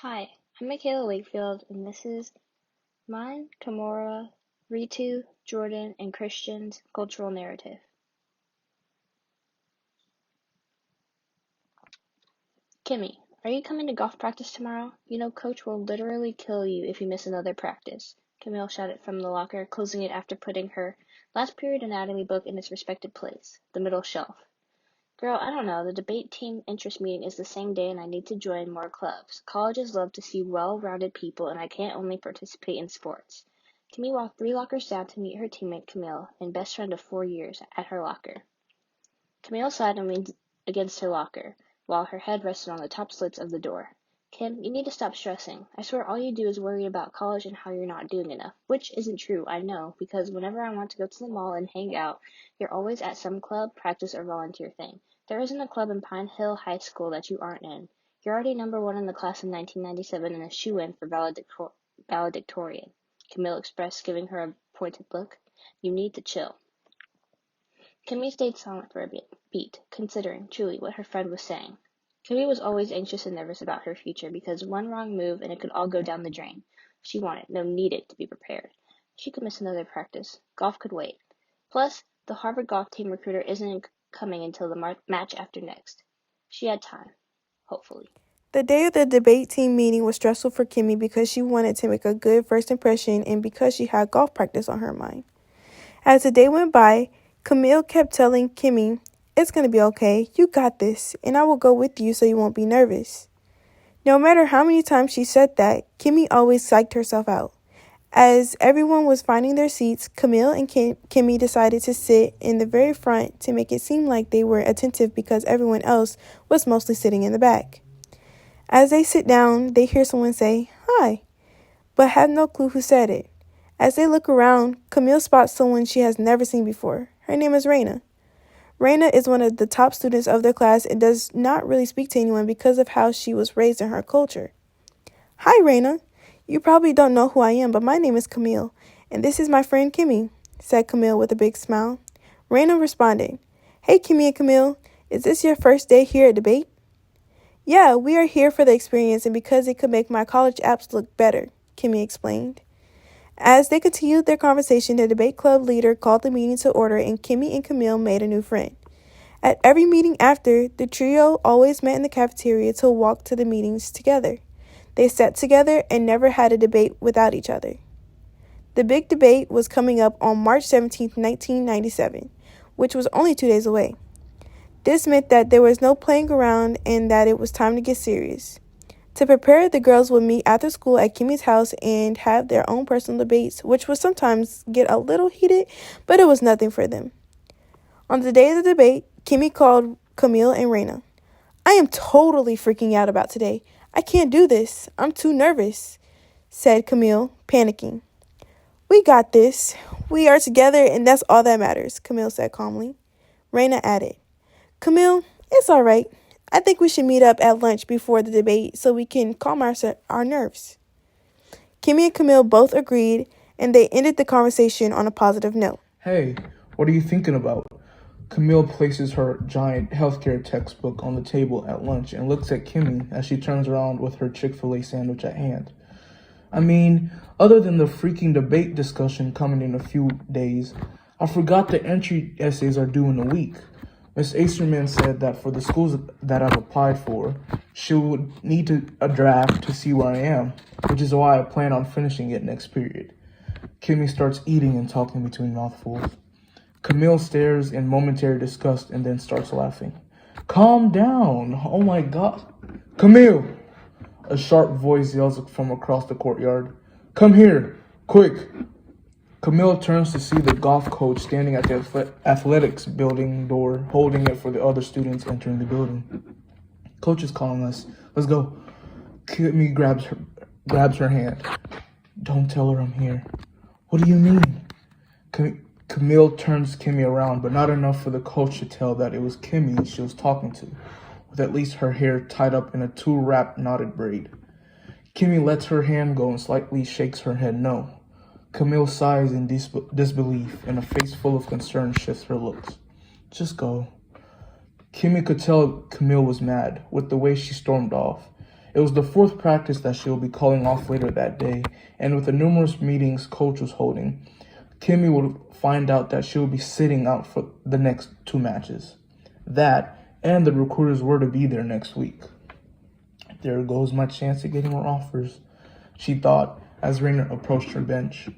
Hi, I'm Michaela Wakefield, and this is mine, Kamora, Ritu, Jordan, and Christian's cultural narrative. Kimmy, are you coming to golf practice tomorrow? You know, Coach will literally kill you if you miss another practice, Camille shouted from the locker, closing it after putting her last period anatomy book in its respected place, the middle shelf. Girl, I don't know. The debate team interest meeting is the same day and I need to join more clubs. Colleges love to see well-rounded people and I can't only participate in sports. Kimmy walked 3 lockers down to meet her teammate Camille and best friend of 4 years at her locker. Camille sighed and leaned against her locker, while her head rested on the top slits of the door. Kim, you need to stop stressing. I swear all you do is worry about college and how you're not doing enough. Which isn't true, I know, because whenever I want to go to the mall and hang out, you're always at some club, practice, or volunteer thing. There isn't a club in Pine Hill High School that you aren't in. You're already number 1 in the class in 1997 and a shoo-in for valedictorian, Camille expressed, giving her a pointed look. You need to chill. Kimmy stayed silent for a beat, considering, truly, what her friend was saying. Kimmy was always anxious and nervous about her future because one wrong move and it could all go down the drain. She wanted, no needed, to be prepared. She could miss another practice. Golf could wait. Plus, the Harvard golf team recruiter isn't coming until the match after next. She had time. Hopefully. The day of the debate team meeting was stressful for Kimmy because she wanted to make a good first impression and because she had golf practice on her mind. As the day went by, Camille kept telling Kimmy, "It's going to be okay, you got this, and I will go with you so you won't be nervous." No matter how many times she said that, Kimmy always psyched herself out. As everyone was finding their seats, Camille and Kimmy decided to sit in the very front to make it seem like they were attentive because everyone else was mostly sitting in the back. As they sit down, they hear someone say, "Hi," but have no clue who said it. As they look around, Camille spots someone she has never seen before. Her name is Raina. Raina is one of the top students of their class and does not really speak to anyone because of how she was raised in her culture. "Hi, Raina. You probably don't know who I am, but my name is Camille, and this is my friend Kimmy," said Camille with a big smile. Raina responded, "Hey, Kimmy and Camille, is this your first day here at debate?" "Yeah, we are here for the experience and because it could make my college apps look better," Kimmy explained. As they continued their conversation, the debate club leader called the meeting to order and Kimmy and Camille made a new friend. At every meeting after, the trio always met in the cafeteria to walk to the meetings together. They sat together and never had a debate without each other. The big debate was coming up on March 17, 1997, which was only 2 days away. This meant that there was no playing around and that it was time to get serious. To prepare, the girls would meet after school at Kimmy's house and have their own personal debates, which would sometimes get a little heated, but it was nothing for them. On the day of the debate, Kimmy called Camille and Raina. "I am totally freaking out about today. I can't do this. I'm too nervous," said Camille, panicking. "We got this. We are together and that's all that matters," Camille said calmly. Raina added, "Camille, it's all right. I think we should meet up at lunch before the debate so we can calm our nerves." Kimmy and Camille both agreed, and they ended the conversation on a positive note. "Hey, what are you thinking about?" Camille places her giant healthcare textbook on the table at lunch and looks at Kimmy as she turns around with her Chick-fil-A sandwich at hand. "I mean, other than the freaking debate discussion coming in a few days, I forgot the entry essays are due in a week. Miss Acerman said that for the schools that I've applied for, she would need a draft to see where I am, which is why I plan on finishing it next period." Kimmy starts eating and talking between mouthfuls. Camille stares in momentary disgust and then starts laughing. "Calm down. Oh my God. Camille!" A sharp voice yells from across the courtyard. "Come here, quick." Camille turns to see the golf coach standing at the athletics building door, holding it for the other students entering the building. "Coach is calling us. Let's go." Kimmy grabs her hand. "Don't tell her I'm here." "What do you mean?" Camille turns Kimmy around, but not enough for the coach to tell that it was Kimmy she was talking to, with at least her hair tied up in a two-wrapped knotted braid. Kimmy lets her hand go and slightly shakes her head no. Camille sighs in disbelief, and a face full of concern shifts her looks. "Just go." Kimmy could tell Camille was mad with the way she stormed off. It was the fourth practice that she'll be calling off later that day, and with the numerous meetings coach was holding, Kimmy would find out that she'll be sitting out for the next 2 matches. That, and the recruiters were to be there next week. There goes my chance of getting more offers, she thought as Raina approached her bench.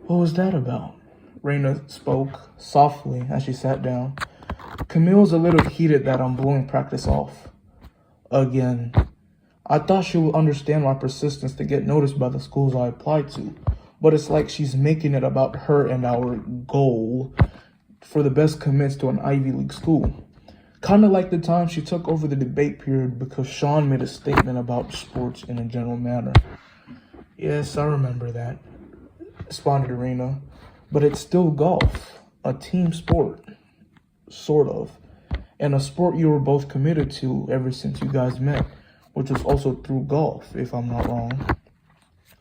What was that about? Raina spoke softly as she sat down. Camille's a little heated that I'm blowing practice off. Again. I thought she would understand my persistence to get noticed by the schools I applied to, but it's like she's making it about her and our goal for the best commits to an Ivy League school. Kind of like the time she took over the debate period because Sean made a statement about sports in a general manner. Yes, I remember that, responded Raina, but it's still golf, a team sport, sort of, and a sport you were both committed to ever since you guys met, which was also through golf, if I'm not wrong.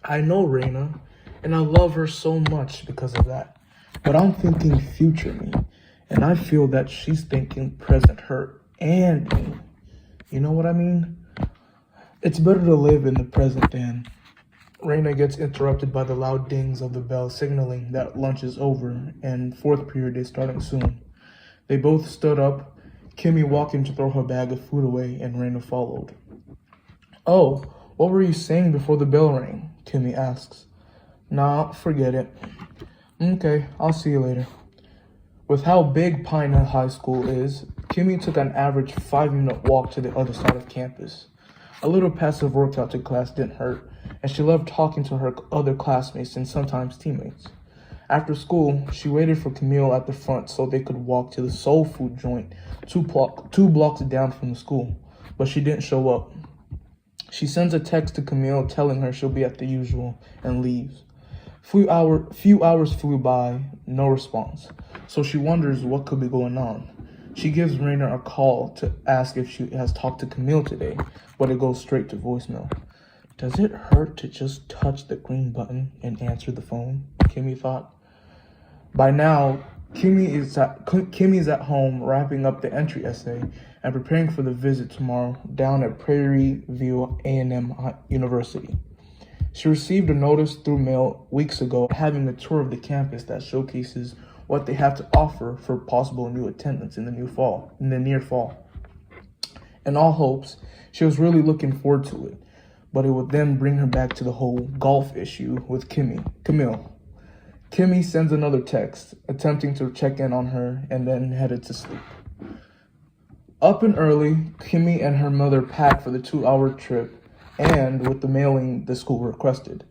I know Raina, and I love her so much because of that, but I'm thinking future me, and I feel that she's thinking present her and me. You know what I mean? It's better to live in the present than... Raina gets interrupted by the loud dings of the bell signaling that lunch is over and fourth period is starting soon. They both stood up, Kimmy walking to throw her bag of food away, and Raina followed. Oh, what were you saying before the bell rang? Kimmy asks. Nah, forget it. Okay, I'll see you later. With how big Pine Hill High School is, Kimmy took an average 5-minute walk to the other side of campus. A little passive workout to class didn't hurt, and she loved talking to her other classmates and sometimes teammates. After school, she waited for Camille at the front so they could walk to the soul food joint 2 blocks down from the school, but she didn't show up. She sends a text to Camille telling her she'll be at the usual and leaves. Few hours flew by, no response, so she wonders what could be going on. She gives Raina a call to ask if she has talked to Camille today, but it goes straight to voicemail. Does it hurt to just touch the green button and answer the phone? Kimmy thought. By now, Kimmy's at home wrapping up the entry essay and preparing for the visit tomorrow down at Prairie View A&M University. She received a notice through mail weeks ago having a tour of the campus that showcases what they have to offer for possible new attendance in the near fall. In all hopes, she was really looking forward to it, but it would then bring her back to the whole golf issue with Camille. Kimmy sends another text, attempting to check in on her, and then headed to sleep. Up and early, Kimmy and her mother packed for the 2-hour trip, and with the mailing the school requested.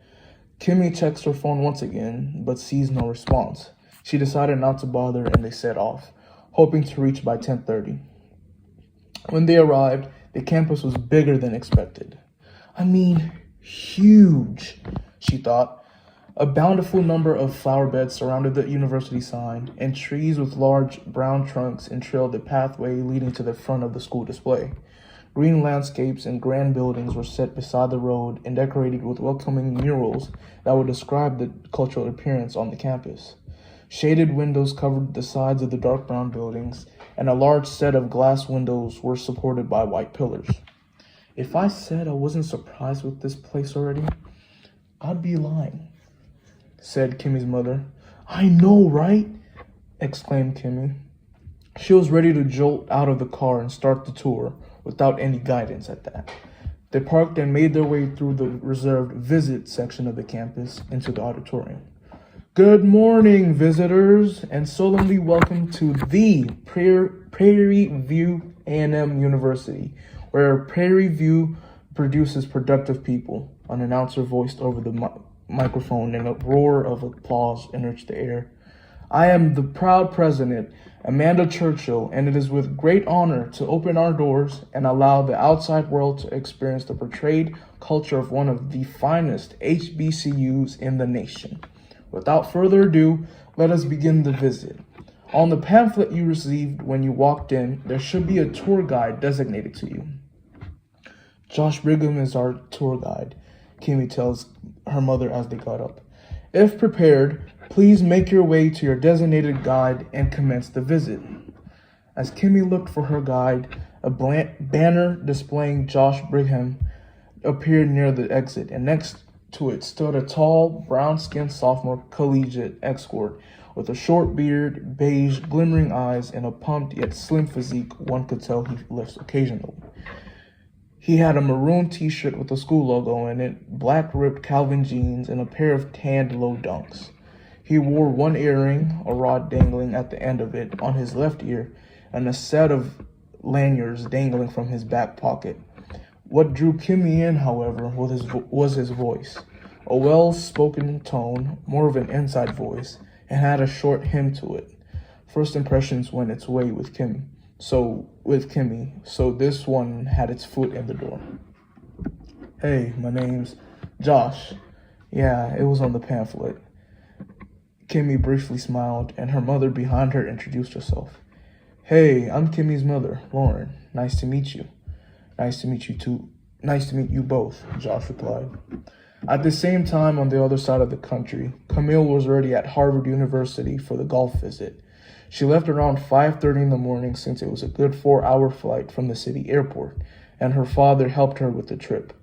Kimmy checks her phone once again, but sees no response. She decided not to bother, and they set off, hoping to reach by 10:30. When they arrived, the campus was bigger than expected. I mean, huge, she thought. A bountiful number of flower beds surrounded the university sign, and trees with large brown trunks entrailed the pathway leading to the front of the school display. Green landscapes and grand buildings were set beside the road and decorated with welcoming murals that would describe the cultural appearance on the campus. Shaded windows covered the sides of the dark brown buildings, and a large set of glass windows were supported by white pillars. If I said I wasn't surprised with this place already, I'd be lying, said Kimmy's mother. I know, right? Exclaimed Kimmy. She was ready to jolt out of the car and start the tour without any guidance at that. They parked and made their way through the reserved visit section of the campus into the auditorium. Good morning, visitors, and solemnly welcome to the Prairie View A&M University, where Prairie View produces productive people, an announcer voiced over the microphone, and a roar of applause enriched the air. I am the proud president, Amanda Churchill, and it is with great honor to open our doors and allow the outside world to experience the portrayed culture of one of the finest HBCUs in the nation. Without further ado, let us begin the visit. On the pamphlet you received when you walked in, there should be a tour guide designated to you. Josh Brigham is our tour guide, Kimmy tells her mother as they got up. If prepared, please make your way to your designated guide and commence the visit. As Kimmy looked for her guide, a banner displaying Josh Brigham appeared near the exit, and next to it stood a tall, brown-skinned sophomore collegiate escort with a short beard, beige, glimmering eyes, and a pumped yet slim physique one could tell he lifts occasionally. He had a maroon t-shirt with a school logo in it, black ripped Calvin jeans, and a pair of tanned low dunks. He wore one earring, a rod dangling at the end of it, on his left ear, and a set of lanyards dangling from his back pocket. What drew Kimmy in, however, was his voice. A well-spoken tone, more of an inside voice, and had a short hymn to it. First impressions went its way with Kimmy. So this one had its foot in the door. Hey, my name's Josh. Yeah, it was on the pamphlet. Kimmy briefly smiled, and her mother behind her introduced herself. Hey, I'm Kimmy's mother, Lauren. Nice to meet you. Nice to meet you too. Nice to meet you both, Josh replied. At the same time, on the other side of the country, Camille was already at Harvard University for the golf visit. She left around 5:30 in the morning since it was a good 4-hour flight from the city airport, and her father helped her with the trip.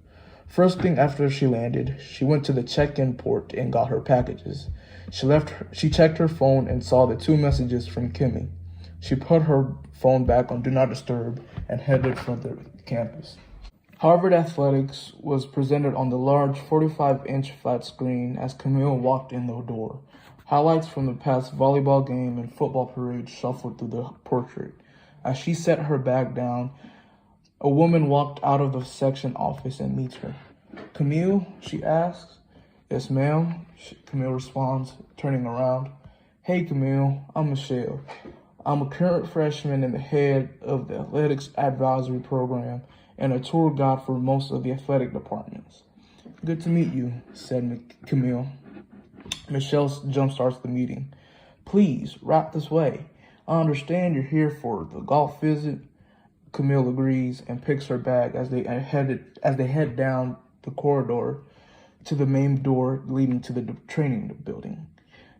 First thing after she landed, she went to the check-in port and got her packages. She checked her phone and saw the 2 messages from Kimmy. She put her phone back on Do Not Disturb and headed for the campus. Harvard Athletics was presented on the large 45-inch flat screen as Camille walked in the door. Highlights from the past volleyball game and football parade shuffled through the portrait. As she set her bag down, a woman walked out of the section office and meets her. Camille, she asks. Yes, ma'am, Camille responds, turning around. Hey, Camille, I'm Michelle. I'm a current freshman and the head of the athletics advisory program and a tour guide for most of the athletic departments. Good to meet you, said Camille. Michelle jumpstarts the meeting. Please, right this way. I understand you're here for the golf visit. Camille agrees and picks her bag as they head down the corridor to the main door leading to the training building.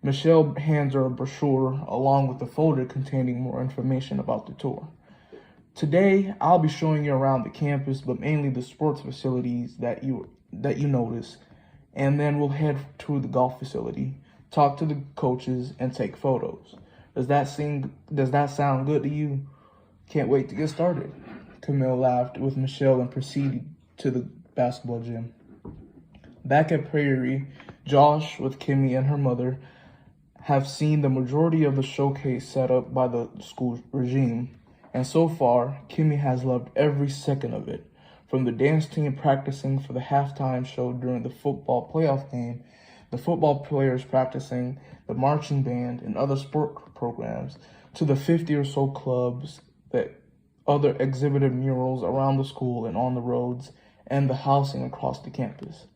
Michelle hands her a brochure along with a folder containing more information about the tour. Today, I'll be showing you around the campus, but mainly the sports facilities that you notice, and then we'll head to the golf facility, talk to the coaches, and take photos. Does that sound good to you? Can't wait to get started. Camille laughed with Michelle and proceeded to the basketball gym. Back at Prairie, Josh, with Kimmy and her mother, have seen the majority of the showcase set up by the school regime. And so far, Kimmy has loved every second of it. From the dance team practicing for the halftime show during the football playoff game, the football players practicing, the marching band, and other sport programs, to the 50 or so clubs that other exhibited murals around the school and on the roads, and the housing across the campus.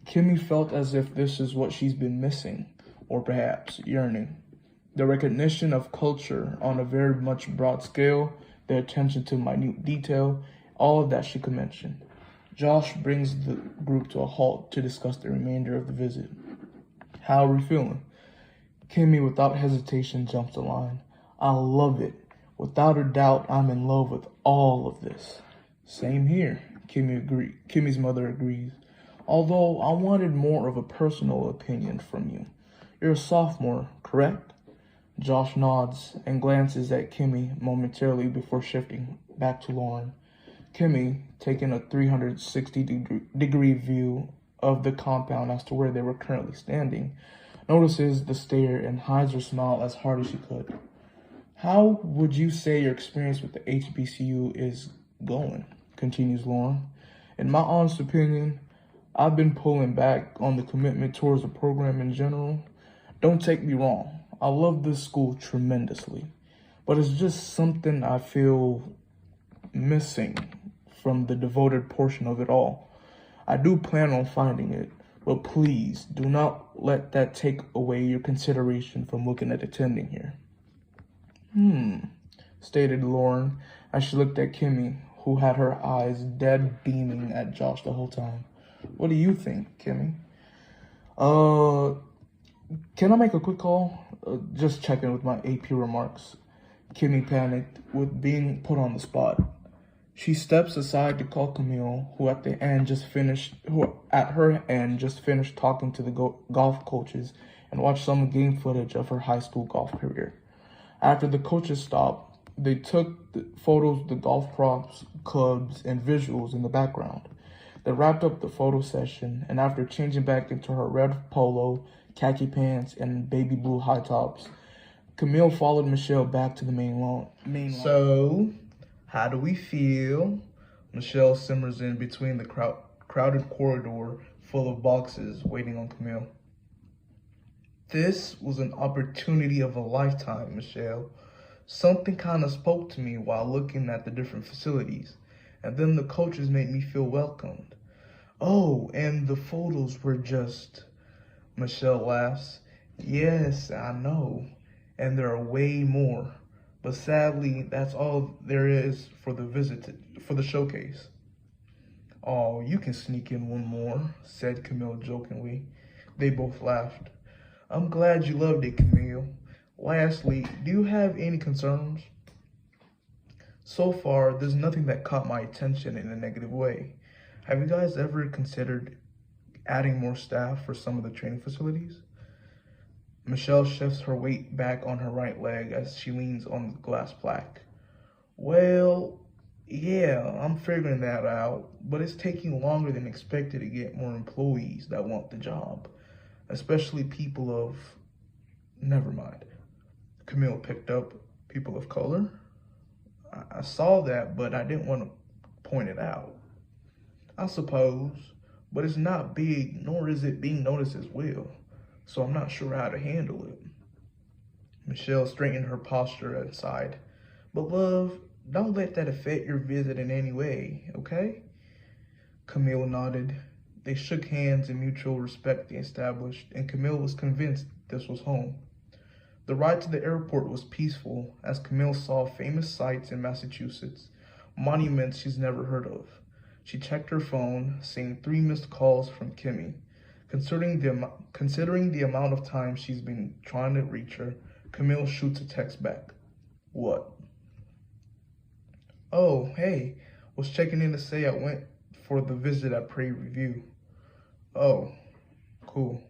Kimmy felt as if this is what she's been missing, or perhaps yearning. The recognition of culture on a very much broad scale, the attention to minute detail, all of that she could mention. Josh brings the group to a halt to discuss the remainder of the visit. How are we feeling? Kimmy, without hesitation, jumps the line. I love it. Without a doubt, I'm in love with all of this. Same here, Kimmy's mother agrees. Although I wanted more of a personal opinion from you. You're a sophomore, correct? Josh nods and glances at Kimmy momentarily before shifting back to Lauren. Kimmy, taking a 360-degree view of the compound as to where they were currently standing, notices the stare and hides her smile as hard as she could. How would you say your experience with the HBCU is going? Continues Lauren. In my honest opinion, I've been pulling back on the commitment towards the program in general. Don't take me wrong. I love this school tremendously, but it's just something I feel missing from the devoted portion of it all. I do plan on finding it, but please do not let that take away your consideration from looking at attending here. Stated Lauren as she looked at Kimmy, who had her eyes dead beaming at Josh the whole time. What do you think, Kimmy? Can I make a quick call? Just checking with my AP remarks. Kimmy panicked with being put on the spot. She steps aside to call Camille, who at her end just finished talking to the golf coaches and watched some game footage of her high school golf career. After the coaches stopped, they took the photos of the golf props, clubs, and visuals in the background. They wrapped up the photo session, and after changing back into her red polo, khaki pants, and baby blue high tops, Camille followed Michelle back to the main lawn. So, how do we feel? Michelle simmers in between the crowded corridor full of boxes waiting on Camille. This was an opportunity of a lifetime, Michelle. Something kind of spoke to me while looking at the different facilities, and then the coaches made me feel welcomed. Oh, and the photos were just... Michelle laughs. Yes, I know, and there are way more. But sadly, that's all there is for the showcase. Oh, you can sneak in one more, said Camille jokingly. They both laughed. I'm glad you loved it, Camille. Lastly, do you have any concerns? So far, there's nothing that caught my attention in a negative way. Have you guys ever considered adding more staff for some of the training facilities? Michelle shifts her weight back on her right leg as she leans on the glass plaque. Well, yeah, I'm figuring that out, but it's taking longer than expected to get more employees that want the job, especially people of... Never mind. Camille picked up people of color. I saw that, but I didn't want to point it out. I suppose, but it's not big, nor is it being noticed as well, so I'm not sure how to handle it. Michelle straightened her posture and sighed. But love, don't let that affect your visit in any way, okay? Camille nodded. They shook hands in mutual respect they established, and Camille was convinced this was home. The ride to the airport was peaceful as Camille saw famous sights in Massachusetts, monuments she's never heard of. She checked her phone, seeing 3 missed calls from Kimmy. Considering the amount of time she's been trying to reach her, Camille shoots a text back. What? Oh, hey, was checking in to say I went for the visit at Prairie View. Oh, cool.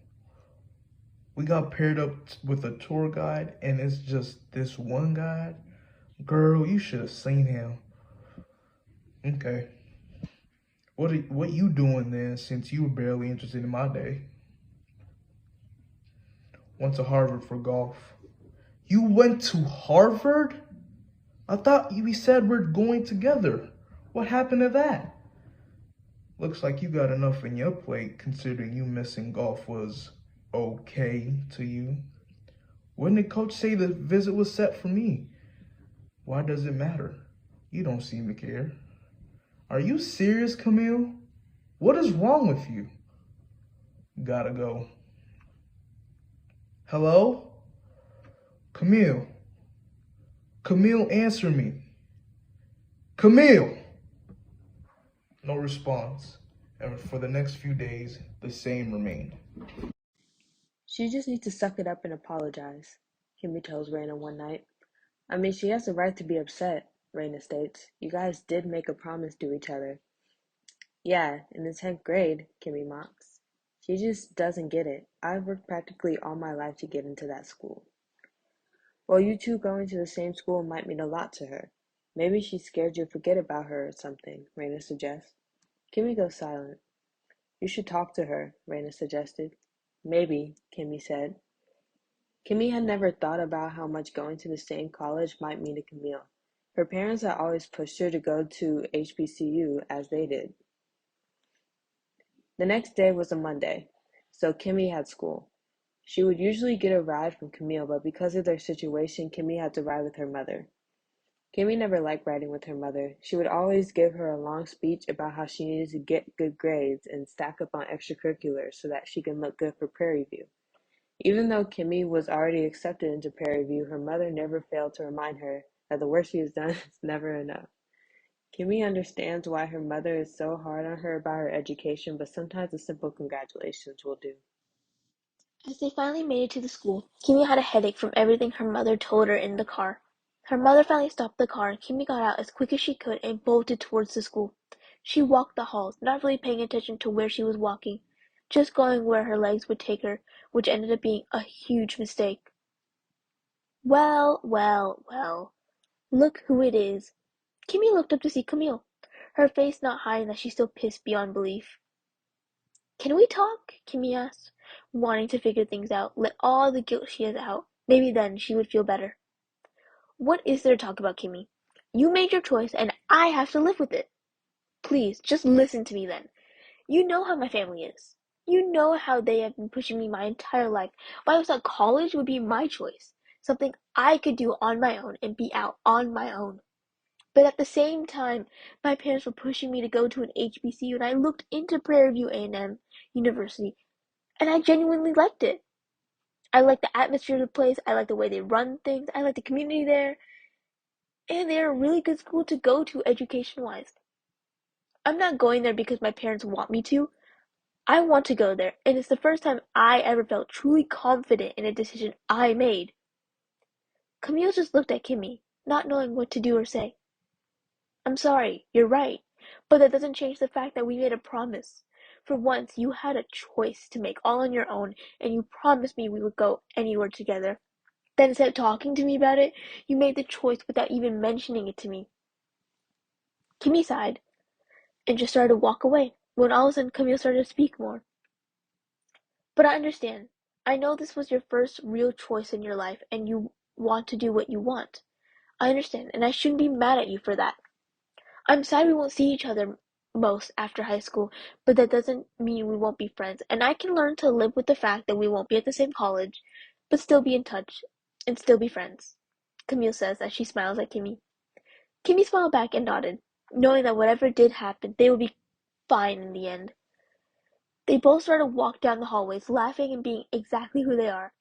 We got paired up with a tour guide, and it's just this one guide. Girl, you should have seen him. Okay. What you doing then, since you were barely interested in my day? Went to Harvard for golf. You went to Harvard? I thought we said we're going together. What happened to that? Looks like you got enough on your plate, considering you missing golf was okay to you. When did Coach say the visit was set for me? Why does it matter? You don't seem to care. Are you serious, Camille? What is wrong with you? Gotta go. Hello? Camille. Camille, answer me. Camille! No response, and for the next few days, the same remained. She just needs to suck it up and apologize, Kimmy tells Raina one night. I mean, she has the right to be upset, Raina states. You guys did make a promise to each other. Yeah, in the 10th grade, Kimmy mocks. She just doesn't get it. I've worked practically all my life to get into that school. Well, you two going to the same school might mean a lot to her. Maybe she's scared you'll forget about her or something, Raina suggests. Kimmy goes silent. You should talk to her, Raina suggested. Maybe, Kimmy said. Kimmy had never thought about how much going to the same college might mean to Camille. Her parents had always pushed her to go to HBCU as they did. The next day was a Monday, so Kimmy had school. She would usually get a ride from Camille, but because of their situation, Kimmy had to ride with her mother. Kimmy never liked riding with her mother. She would always give her a long speech about how she needed to get good grades and stack up on extracurriculars so that she can look good for Prairie View. Even though Kimmy was already accepted into Prairie View, her mother never failed to remind her that the work she has done is never enough. Kimmy understands why her mother is so hard on her about her education, but sometimes a simple congratulations will do. As they finally made it to the school, Kimmy had a headache from everything her mother told her in the car. Her mother finally stopped the car. Kimmy got out as quick as she could and bolted towards the school. She walked the halls, not really paying attention to where she was walking, just going where her legs would take her, which ended up being a huge mistake. Well, well, well, look who it is. Kimmy looked up to see Camille, her face not hiding that she's still pissed beyond belief. Can we talk? Kimmy asked, wanting to figure things out, let all the guilt she has out. Maybe then she would feel better. What is there to talk about, Kimmy? You made your choice and I have to live with it. Please, just listen to me then. You know how my family is. You know how they have been pushing me my entire life. Why I thought college would be my choice. Something I could do on my own and be out on my own. But at the same time, my parents were pushing me to go to an HBCU, and I looked into Prairie View A&M University, and I genuinely liked it. I like the atmosphere of the place, I like the way they run things, I like the community there, and they're a really good school to go to education-wise. I'm not going there because my parents want me to. I want to go there, and it's the first time I ever felt truly confident in a decision I made. Camille just looked at Kimmy, not knowing what to do or say. I'm sorry, you're right, but that doesn't change the fact that we made a promise. For once, you had a choice to make all on your own, and you promised me we would go anywhere together. Then instead of talking to me about it, you made the choice without even mentioning it to me. Kimmy sighed, and just started to walk away, when all of a sudden Camille started to speak more. But I understand. I know this was your first real choice in your life, and you want to do what you want. I understand, and I shouldn't be mad at you for that. I'm sad we won't see each other most after high school, but that doesn't mean we won't be friends, and I can learn to live with the fact that we won't be at the same college, but still be in touch, and still be friends, Camille says as she smiles at Kimmy. Kimmy smiled back and nodded, knowing that whatever did happen, they would be fine in the end. They both started to walk down the hallways, laughing and being exactly who they are.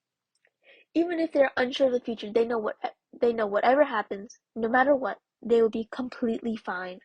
Even if they're unsure of the future, they know whatever happens, no matter what, they will be completely fine.